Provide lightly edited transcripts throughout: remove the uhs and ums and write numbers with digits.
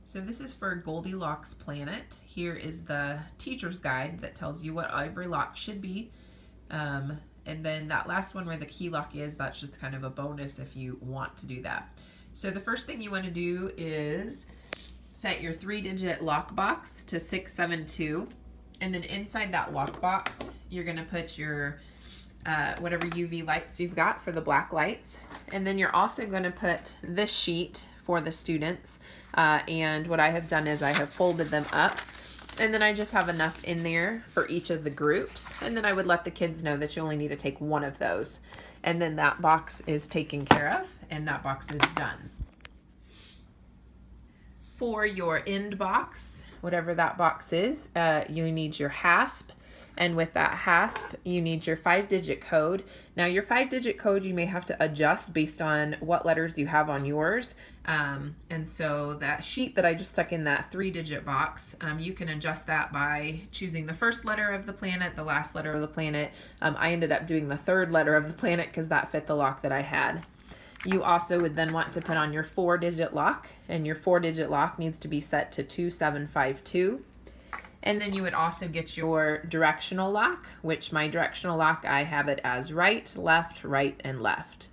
So this is for Goldilock's planet. Here is the teacher's guide that tells you what every lock should be. And then that last one where the key lock is, that's just kind of a bonus if you want to do that. So the first thing you want to do is set your 3-digit lock box to 672. And then inside that lock box, you're going to put your whatever UV lights you've got for the black lights. And then you're also going to put this sheet for the students. And what I have done is I have folded them up, and then I just have enough in there for each of the groups. And then I would let the kids know that you only need to take one of those. And then that box is taken care of, and that box is done. For your end box, whatever that box is, you need your hasp. And with that hasp, you need your 5-digit code. Now your 5-digit code you may have to adjust based on what letters you have on yours. And so that sheet that I just stuck in that 3-digit box, you can adjust that by choosing the first letter of the planet, the last letter of the planet. I ended up doing the 3rd letter of the planet because that fit the lock that I had. You also would then want to put on your 4-digit lock, and your 4-digit lock needs to be set to 2752. And then you would also get your directional lock, which my directional lock, I have it as right, and left.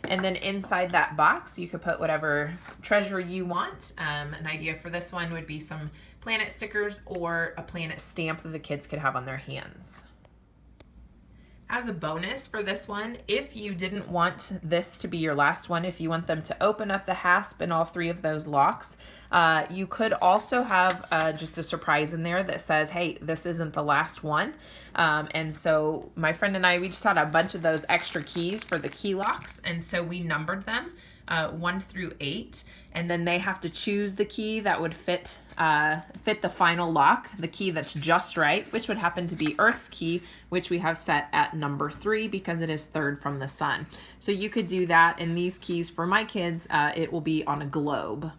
And then inside that box, you could put whatever treasure you want. An idea for this one would be some planet stickers or a planet stamp that the kids could have on their hands. As a bonus for this one, if you didn't want this to be your last one, if you want them to open up the hasp in all 3 of those locks, you could also have just a surprise in there that says, hey, this isn't the last one. And so my friend and I, we just had a bunch of those extra keys for the key locks. And so we numbered them 1 through 8. And then they have to choose the key that would fit the final lock, the key that's just right, which would happen to be Earth's key, which we have set at number 3 because it is 3rd from the sun. So you could do that, and these keys for my kids, it will be on a globe.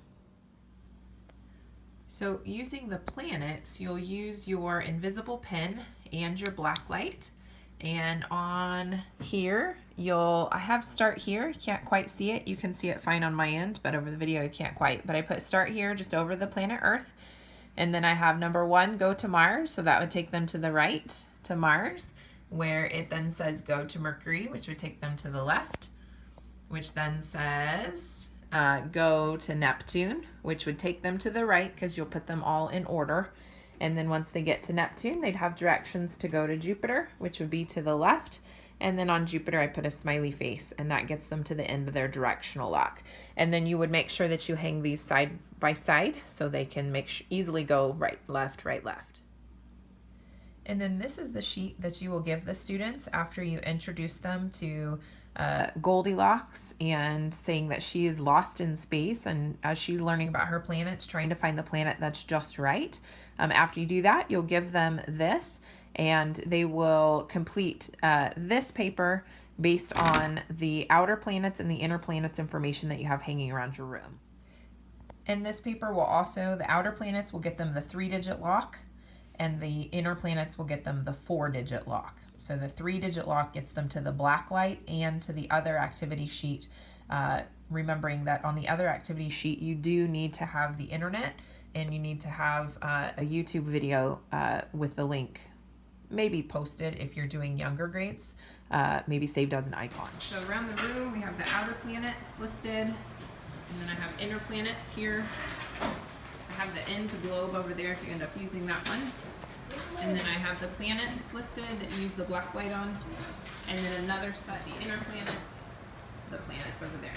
So using the planets, you'll use your invisible pen and your black light. And on here, I have start here. You can't quite see it. You can see it fine on my end, but over the video you can't quite. But I put start here just over the planet Earth. And then I have number 1, go to Mars. So that would take them to the right to Mars, where it then says go to Mercury, which would take them to the left, which then says go to Neptune, which would take them to the right because you'll put them all in order. And then once they get to Neptune, they'd have directions to go to Jupiter, which would be to the left. And then on Jupiter, I put a smiley face, and that gets them to the end of their directional lock. And then you would make sure that you hang these side by side so they can easily go right, left, right, left. And then this is the sheet that you will give the students after you introduce them to Goldilocks and saying that she is lost in space, and as she's learning about her planets, trying to find the planet that's just right. After you do that, you'll give them this, and they will complete this paper based on the outer planets and the inner planets information that you have hanging around your room. And this paper will also, the outer planets will get them the 3-digit lock, and the inner planets will get them the 4-digit lock. So the 3-digit lock gets them to the black light and to the other activity sheet, remembering that on the other activity sheet you do need to have the internet, and you need to have a YouTube video with the link maybe posted if you're doing younger grades, maybe saved as an icon. So around the room we have the outer planets listed, and then I have inner planets here. I have the end to globe over there if you end up using that one. And then I have the planets listed that you use the black light on. And then another set, the inner planet, the planets over there.